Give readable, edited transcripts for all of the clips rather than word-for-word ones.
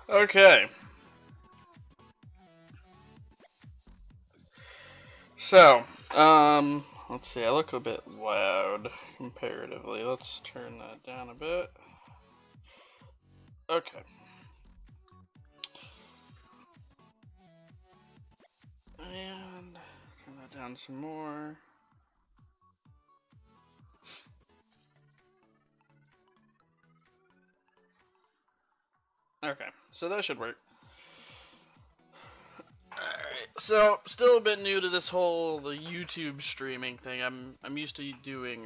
Okay. So, let's see. I look a bit loud comparatively. Let's turn that down a bit. Okay. And turn that down some more. Okay, so that should work. Alright, so still a bit new to this whole the YouTube streaming thing. I'm used to doing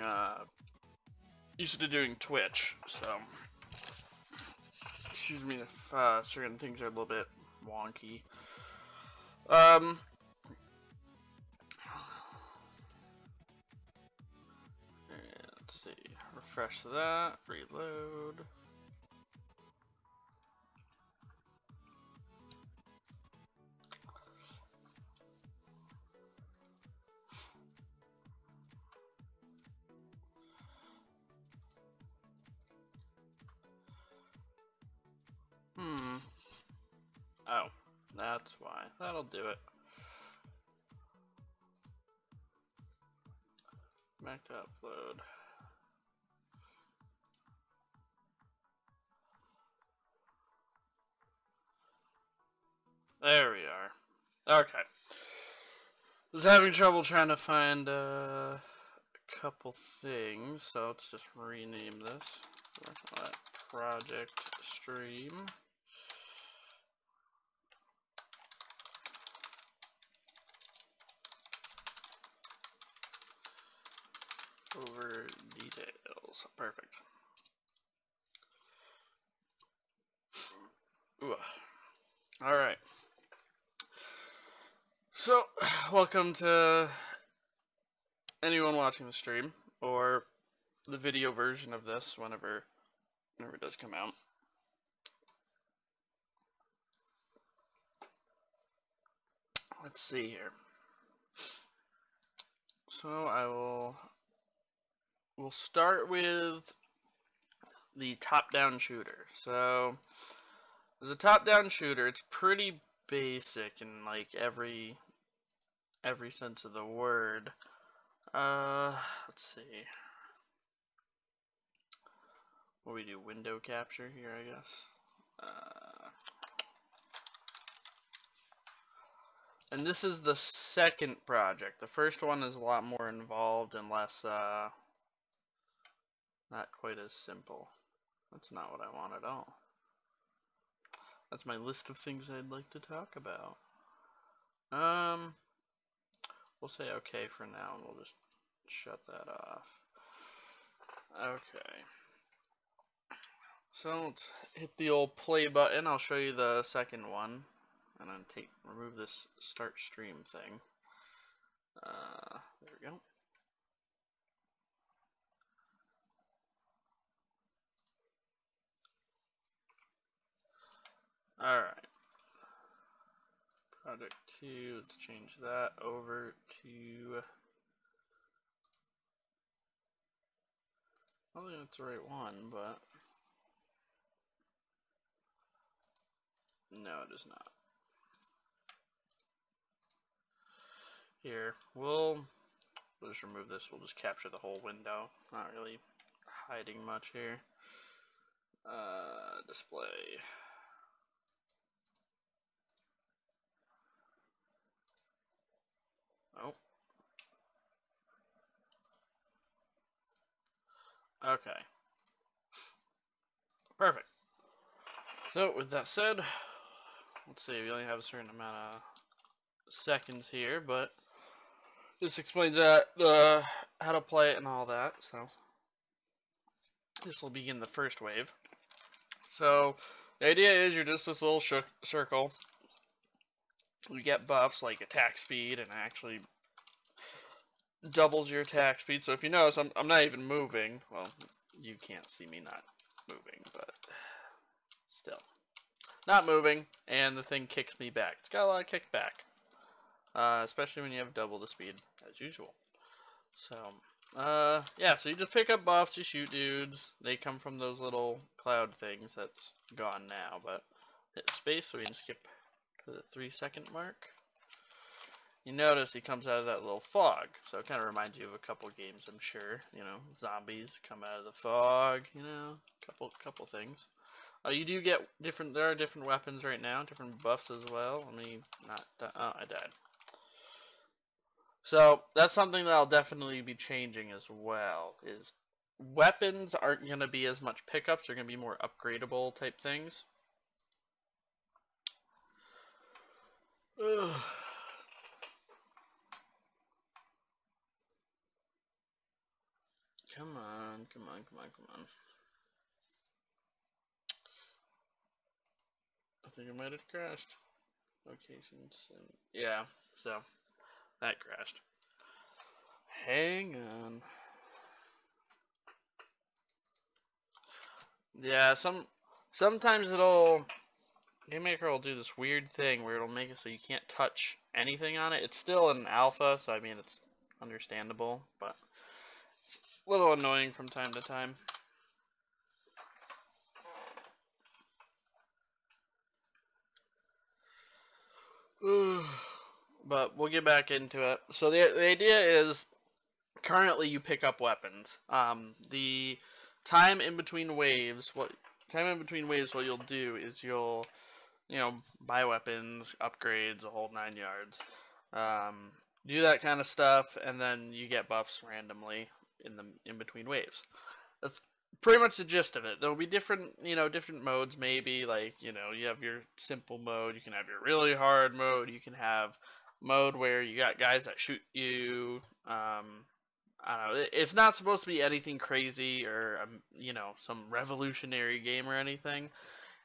Twitch, so excuse me if certain things are a little bit wonky. Let's see, refresh that, reload. Oh, that's why. That'll do it. Back to upload. There we are. Okay. Was having trouble trying to find a couple things, so let's just rename this. Let project stream. Over details. Perfect. Ooh. All right. So, welcome to anyone watching the stream or the video version of this whenever it does come out. Let's see here. So we'll start with the top-down shooter. So as a top-down shooter, it's pretty basic in like every sense of the word. Let's see. What we do, window capture here, I guess. And this is the second project. The first one is a lot more involved and less, not quite as simple. That's not what I want at all. That's my list of things I'd like to talk about. We'll say okay for now, and we'll just shut that off. Okay. So let's hit the old play button. I'll show you the second one, and then remove this start stream thing. There we go. Alright. Project 2, let's change that over to... I don't think that's the right one, but... No, it is not. Here, we'll just remove this. We'll just capture the whole window. Not really hiding much here. Display. Oh. Okay. Perfect. So, with that said, let's see, we only have a certain amount of seconds here, but this explains that, how to play it and all that, so this will begin the first wave. So, the idea is you're just this little circle. You get buffs like attack speed, and it actually doubles your attack speed. So if you notice, I'm not even moving. Well, you can't see me not moving, but still. Not moving, and the thing kicks me back. It's got a lot of kickback. Especially when you have double the speed, as usual. So, yeah, so you just pick up buffs, you shoot dudes. They come from those little cloud things. That's gone now, but hit space so we can skip to the 3-second mark. You notice he comes out of that little fog, so it kind of reminds you of a couple games, I'm sure. You know, zombies come out of the fog, you know, couple things. You do get different, there are different weapons right now, different buffs as well. Let me not, oh, I died. So, that's something that I'll definitely be changing as well, is weapons aren't going to be as much pickups, they're going to be more upgradable type things. Ugh. Come on, come on, come on, come on. I think I might have crashed. Locations, and yeah, so that crashed. Hang on. Yeah, sometimes Game Maker will do this weird thing where it'll make it so you can't touch anything on it. It's still an alpha, so I mean it's understandable, but it's a little annoying from time to time. But we'll get back into it. So the idea is currently you pick up weapons. The time in between waves, what you'll do is you'll buy weapons, upgrades, a whole 9 yards. Do that kind of stuff, and then you get buffs randomly in between waves. That's pretty much the gist of it. There'll be different modes, maybe, like, you have your simple mode, you can have your really hard mode, you can have mode where you got guys that shoot you. I don't know, it's not supposed to be anything crazy or some revolutionary game or anything.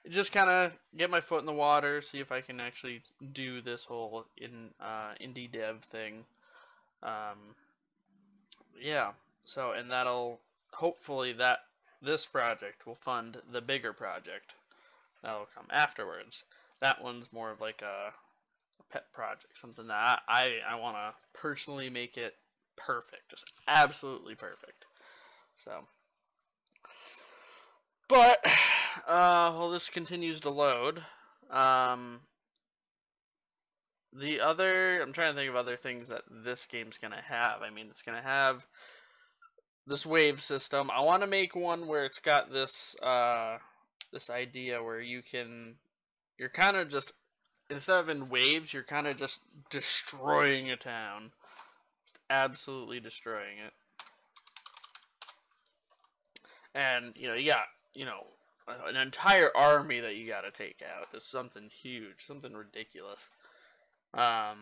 Just kind of get my foot in the water, see if I can actually do this whole indie dev thing. Yeah, so, and that'll hopefully this project will fund the bigger project that'll come afterwards. That one's more of like a pet project, something that I want to personally make it perfect, just absolutely perfect. So, but well, this continues to load. I'm trying to think of other things that this game's gonna have. I mean, it's gonna have this wave system. I want to make one where it's got this this idea where you're kind of just, instead of in waves, you're kind of just destroying a town, just absolutely destroying it. And you got an entire army that you got to take out. It's something huge, something ridiculous. So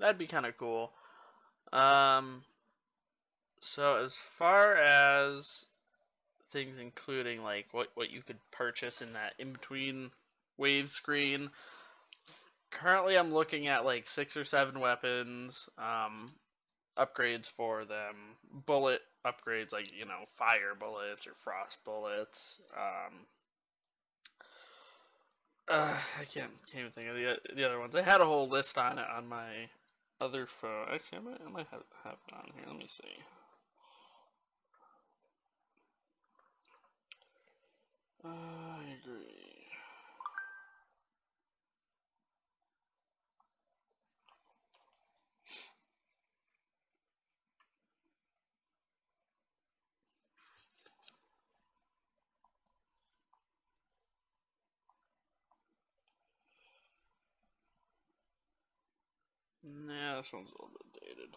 that'd be kind of cool. So as far as things including like what you could purchase in that in between wave screen, currently I'm looking at like 6 or 7 weapons, upgrades for them, bullet upgrades like fire bullets or frost bullets. I can't even think of the other ones. I had a whole list on it on my other phone. Actually, I might have it on here. Let me see. I agree. Nah, this one's a little bit dated.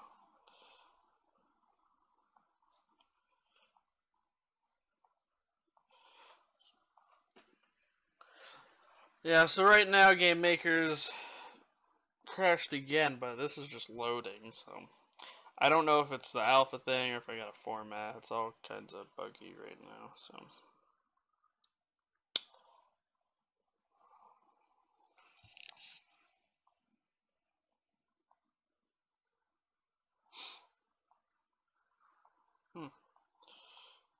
Yeah, so right now Game Maker's crashed again, but this is just loading, so I don't know if it's the alpha thing or if I got a format. It's all kinds of buggy right now, so.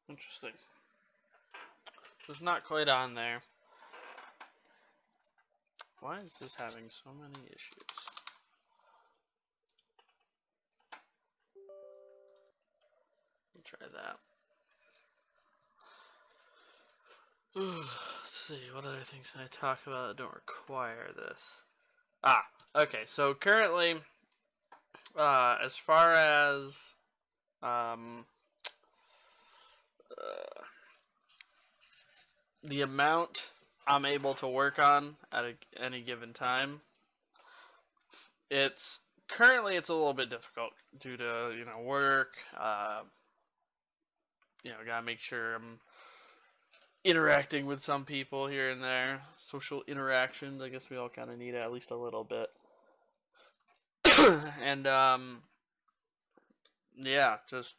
Interesting. So it's not quite on there. Why is this having so many issues? Let's try that. Let's see, what other things can I talk about that don't require this? Okay, so currently, as far as, um, the amount I'm able to work on at any given time, it's currently a little bit difficult due to work. Gotta make sure I'm interacting with some people here and there. Social interactions, I guess we all kind of need at least a little bit. And yeah, just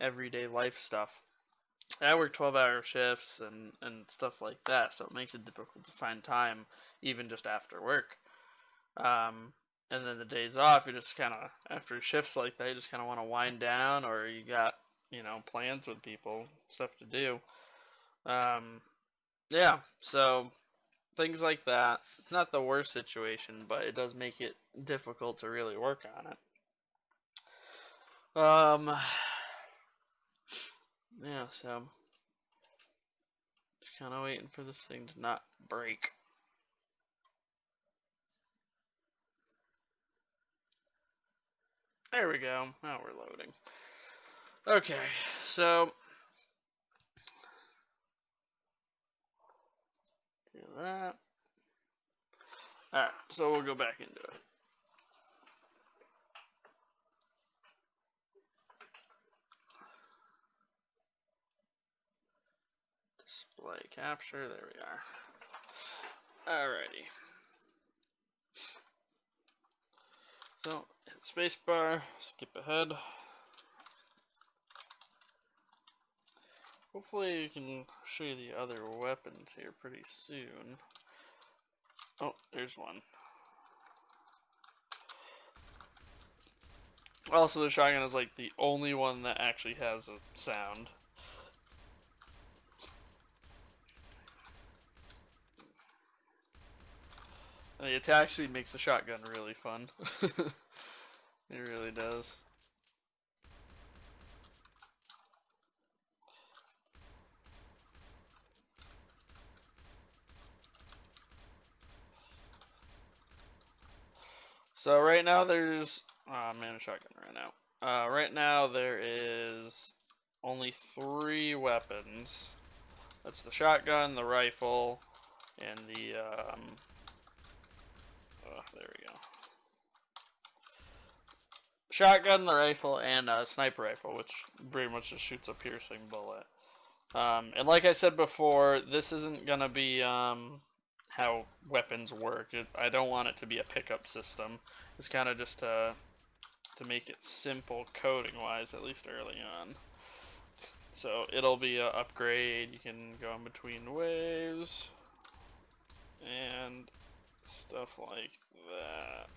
everyday life stuff. I work 12-hour shifts and stuff like that, so it makes it difficult to find time even just after work. And then the days off, you just kind of, after shifts like that, you just kind of want to wind down, or you got, plans with people, stuff to do. Yeah, so things like that. It's not the worst situation, but it does make it difficult to really work on it. Yeah, so just kind of waiting for this thing to not break. There we go. Now we're loading. Okay, so do that. Alright, so we'll go back into it. Display capture, there we are. Alrighty. So, hit spacebar, skip ahead. Hopefully you can show you the other weapons here pretty soon. Oh, there's one. Also, the shotgun is like the only one that actually has a sound. And the attack speed makes the shotgun really fun. It really does. So right now there's... Oh, I'm in a shotgun right now. Right now there is only 3 weapons. That's the shotgun, the rifle, and the... oh, there we go. Shotgun, the rifle, and a sniper rifle, which pretty much just shoots a piercing bullet. And like I said before, this isn't gonna be how weapons work. I don't want it to be a pickup system. It's kind of just to make it simple coding-wise, at least early on. So it'll be an upgrade. You can go in between waves and stuff like that.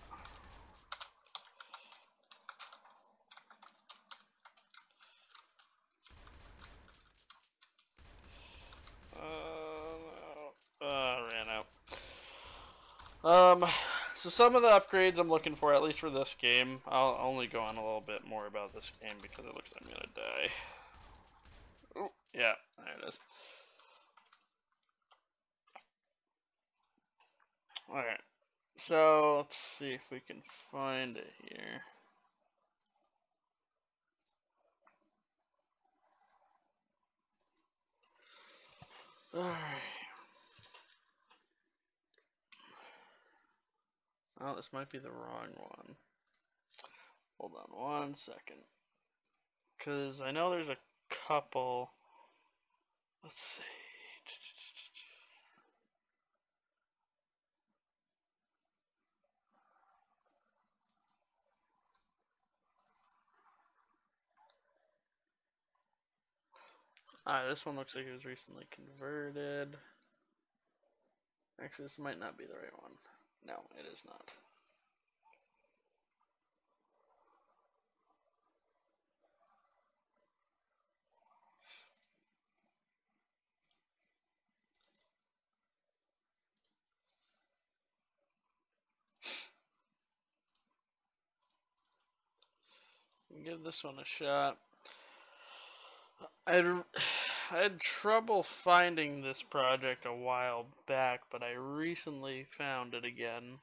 Ran out. So some of the upgrades I'm looking for, at least for this game, I'll only go on a little bit more about this game because it looks like I'm gonna die. Ooh, yeah, there it is. Alright, so let's see if we can find it here. Alright. Oh, this might be the wrong one. Hold on one second. Because I know there's a couple. Let's see. Alright, this one looks like it was recently converted. Actually, this might not be the right one. No, it is not. Give this one a shot. I had trouble finding this project a while back, but I recently found it again.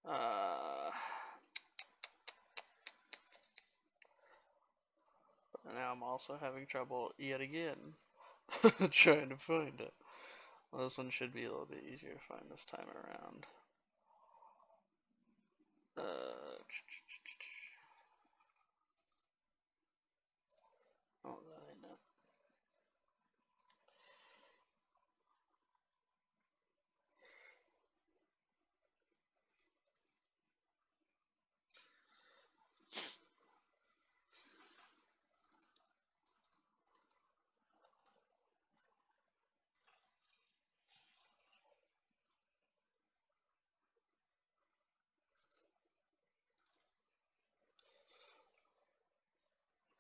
But now I'm also having trouble yet again trying to find it. Well, this one should be a little bit easier to find this time around. Oh, that ain't it.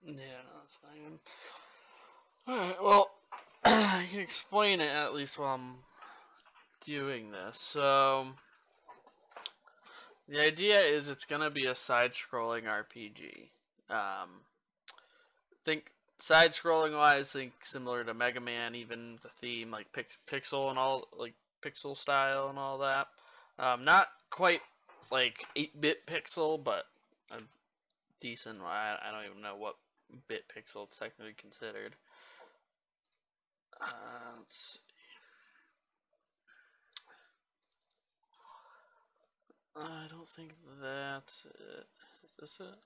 Yeah, no, that's fine. Alright, well, I can explain it at least while I'm doing this. So, the idea is it's gonna be a side-scrolling RPG. Think side-scrolling wise, think similar to Mega Man, even the theme like pixel and all, like pixel style and all that. Not quite like 8-bit pixel, but a decent. I don't even know what bit pixel it's technically considered. Let's see. I don't think that's it. Is this it?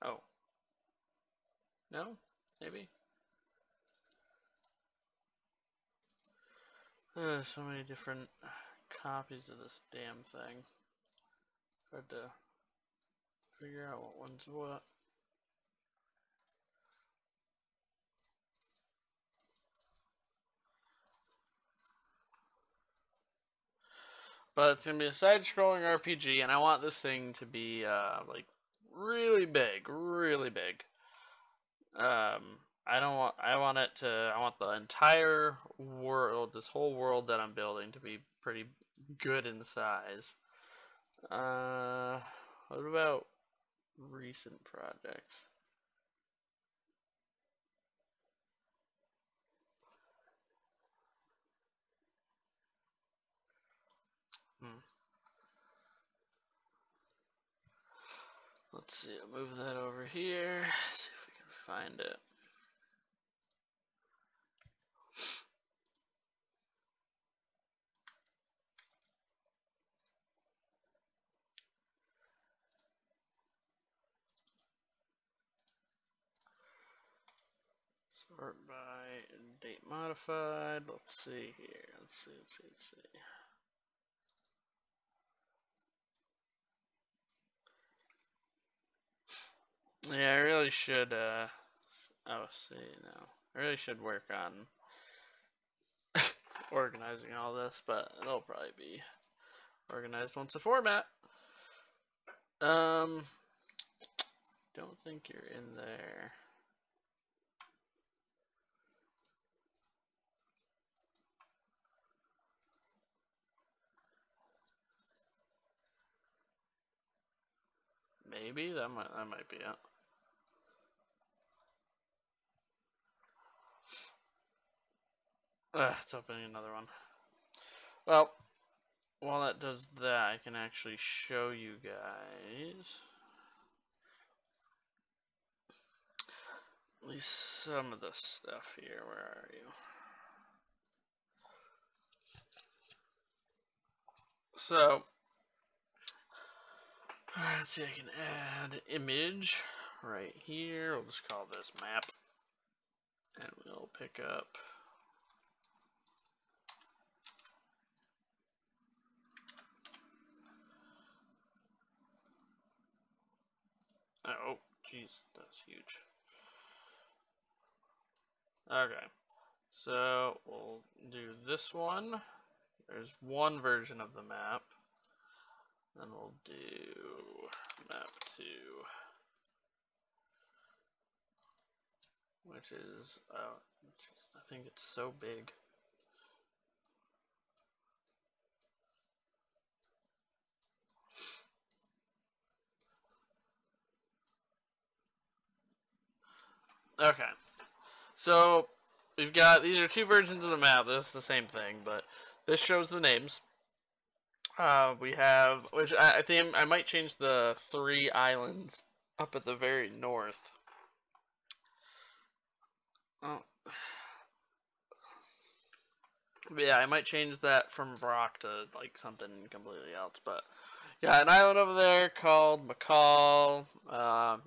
Oh. No? Maybe? So many different copies of this damn thing. Hard to figure out what one's what. But it's gonna be a side-scrolling RPG, and I want this thing to be like really big, really big. I don't want. I want it to. I want the entire world, this whole world that I'm building, to be pretty good in size. What about recent projects? Let's see. I'll move that over here. See if we can find it. Sort by date modified. Let's see here. Let's see. Yeah, I really should, oh, see, no. I really should work on organizing all this, but it'll probably be organized once a format. Don't think you're in there. Maybe that might be it. It's opening another one. Well, while that does that, I can actually show you guys at least some of the stuff here. Where are you? So, let's see, I can add image right here. We'll just call this map. And we'll pick up oh, jeez, that's huge. Okay, so we'll do this one. There's one version of the map. Then we'll do map 2, which is, oh, geez, I think it's so big. Okay. So we've got, these are two versions of the map. This is the same thing, but this shows the names. We have, which I think I might change the 3 islands up at the very north. Oh. But yeah, I might change that from Vrock to like something completely else. But yeah, an island over there called McCall.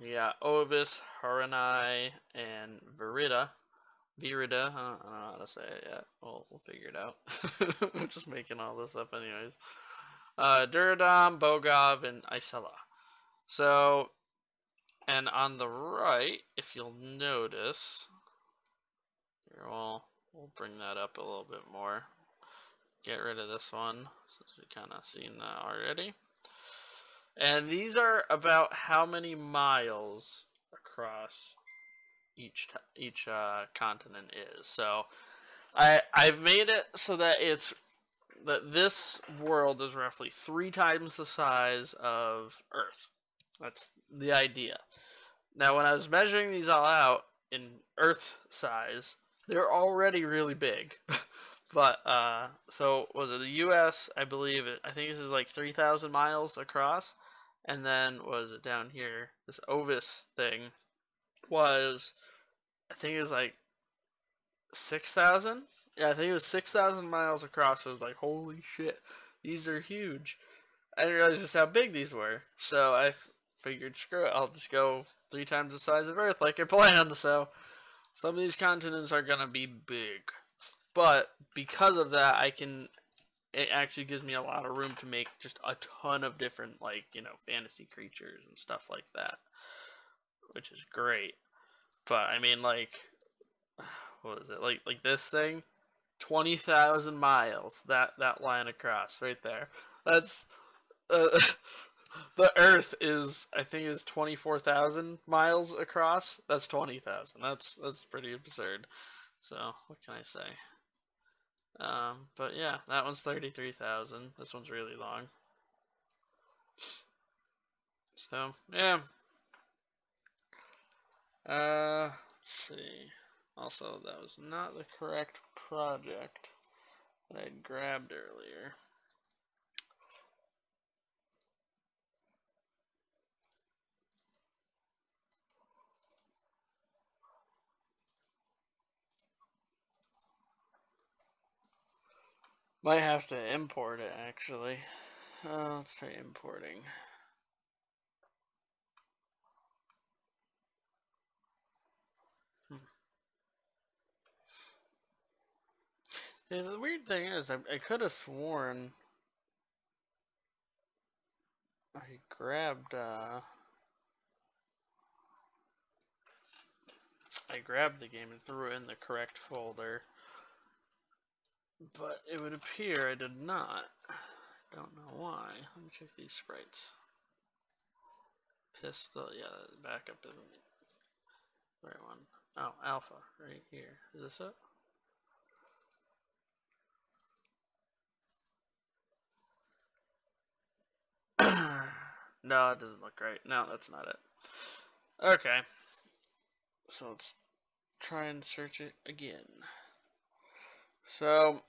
Yeah, Ovis, Haranai, and Virida. Virida, I don't know how to say it yet. We'll figure it out. I'm just making all this up anyways. Duradam, Bogov, and Isella. So, and on the right, if you'll notice, here, we'll bring that up a little bit more. Get rid of this one, since we kind of seen that already. And these are about how many miles across each continent is. So I've made it so that this world is roughly 3 times the size of Earth. That's the idea. Now, when I was measuring these all out in Earth size, they're already really big. But so was it the U.S.? I think this is like 3,000 miles across, and then was it down here? This Ovis thing was, I think it was like 6,000. Yeah, I think it was 6,000 miles across. I was like, holy shit, these are huge. I didn't realize just how big these were. So I figured, screw it, I'll just go 3 times the size of Earth like I planned. So some of these continents are gonna be big, but because of that, it actually gives me a lot of room to make just a ton of different, like, fantasy creatures and stuff like that, which is great. But I mean, like, what is it, like this thing, 20,000 miles, that line across right there. That's the Earth is, I think, is 24,000 miles across. That's 20,000. That's pretty absurd. So what can I say? But yeah, that one's 33,000. This one's really long. So yeah. Let's see. Also, that was not the correct project that I grabbed earlier. Might have to import it, actually. Let's try importing. Yeah, the weird thing is, I could have sworn I grabbed the game and threw it in the correct folder, but it would appear I did not. Don't know why. Let me check these sprites. Pistol, yeah, the backup isn't the right one. Oh, alpha, right here. Is this it? No, it doesn't look right. No, that's not it. Okay. So let's try and search it again. So,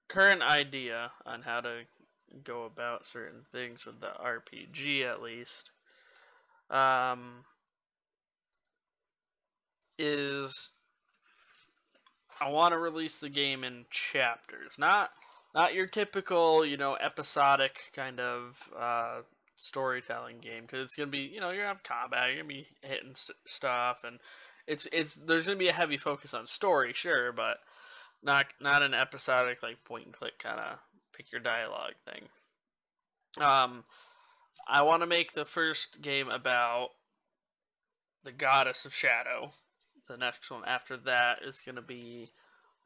current idea on how to go about certain things with the RPG, at least, is I want to release the game in chapters, not your typical, episodic kind of storytelling game, because it's gonna be, you're gonna have combat, you're gonna be hitting stuff, and it's there's gonna be a heavy focus on story, sure, but not an episodic, like, point and click kind of pick your dialogue thing. I want to make the first game about the Goddess of Shadow. The next one after that is going to be,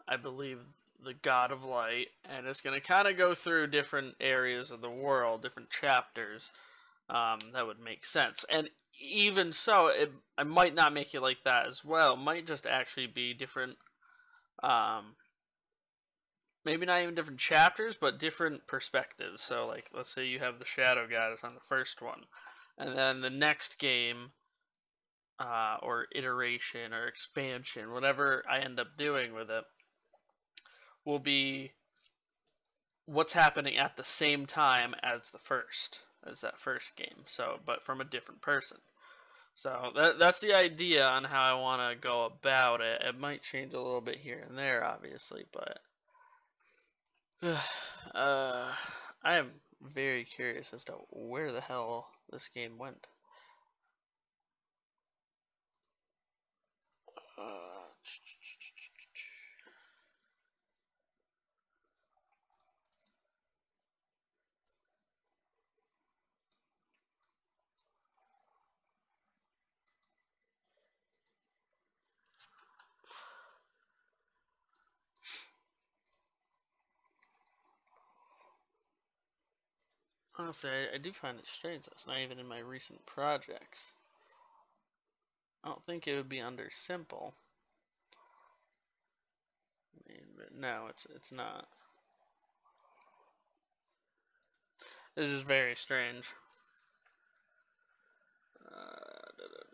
I believe, the God of Light, and it's going to kind of go through different areas of the world, different chapters. That would make sense. And even so, I might not make it like that as well. It might just actually be different, maybe not even different chapters, but different perspectives. So, like, let's say you have the Shadow Goddess on the first one, and then the next game, or iteration or expansion, whatever I end up doing with it, will be what's happening at the same time as that first game. So, but from a different person. So that's the idea on how I want to go about it. It might change a little bit here and there, obviously, but I am very curious as to where the hell this game went. Uh, Honestly, I do find it strange that's not even in my recent projects. I don't think it would be under simple. I mean, but no, it's not. This is very strange. Da, da, da,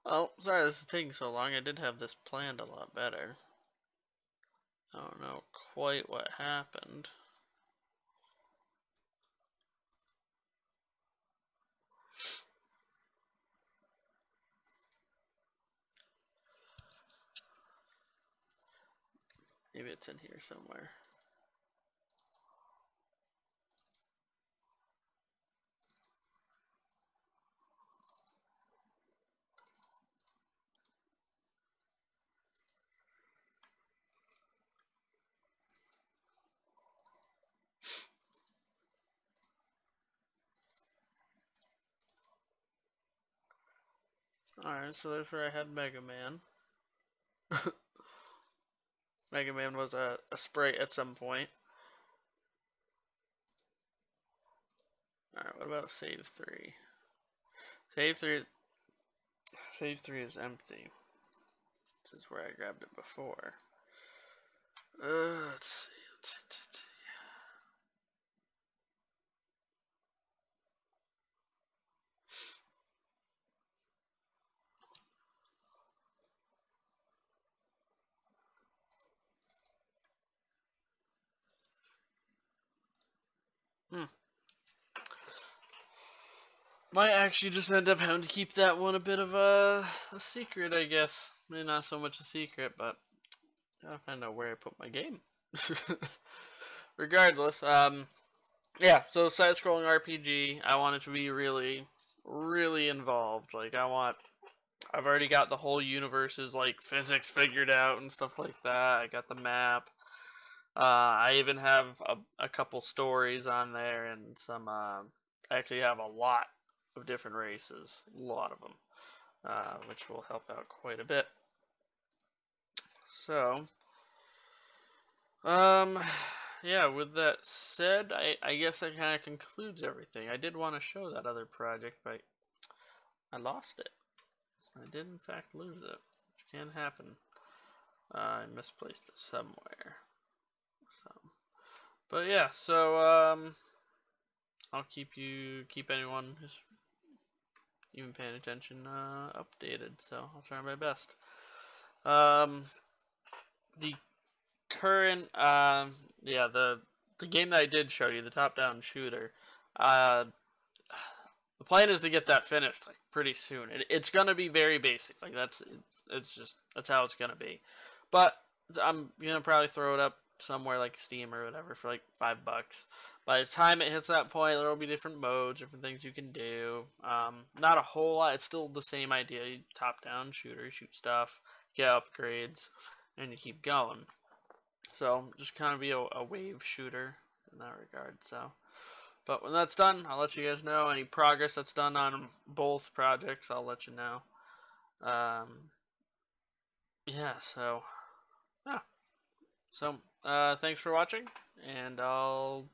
Oh, sorry this is taking so long. I did have this planned a lot better. I don't know quite what happened. Maybe it's in here somewhere. Alright, so there's where I had Mega Man. Mega Man was a sprite at some point. Alright, what about save 3? Save 3 is empty. This is where I grabbed it before. Let's see. Might actually just end up having to keep that one a bit of a secret, I guess. Maybe not so much a secret, but gotta find out where I put my game. Regardless, yeah, so side-scrolling RPG, I want it to be really, really involved. Like, I've already got the whole universe's, like, physics figured out and stuff like that. I got the map. I even have a couple stories on there and some, I actually have a lot of different races. A lot of them. Which will help out quite a bit. So, yeah, with that said, I guess that kind of concludes everything. I did want to show that other project, but I lost it. I did, in fact, lose it, which can happen. I misplaced it somewhere. So, but yeah, so, I'll keep anyone who's even paying attention, updated, so I'll try my best. The current, yeah, the game that I did show you, the top-down shooter, the plan is to get that finished like pretty soon. It's gonna be very basic, like that's how it's gonna be. But I'm gonna probably throw it up somewhere like Steam or whatever for like $5. By the time it hits that point, there will be different modes, different things you can do. Not a whole lot. It's still the same idea. You top-down shooter, shoot stuff, get upgrades, and you keep going. So just kind of be a wave shooter in that regard. So, but when that's done, I'll let you guys know any progress that's done on both projects. I'll let you know. Yeah. So, yeah. So thanks for watching, and I'll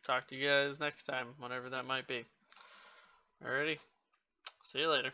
talk to you guys next time, whenever that might be. Alrighty, see you later.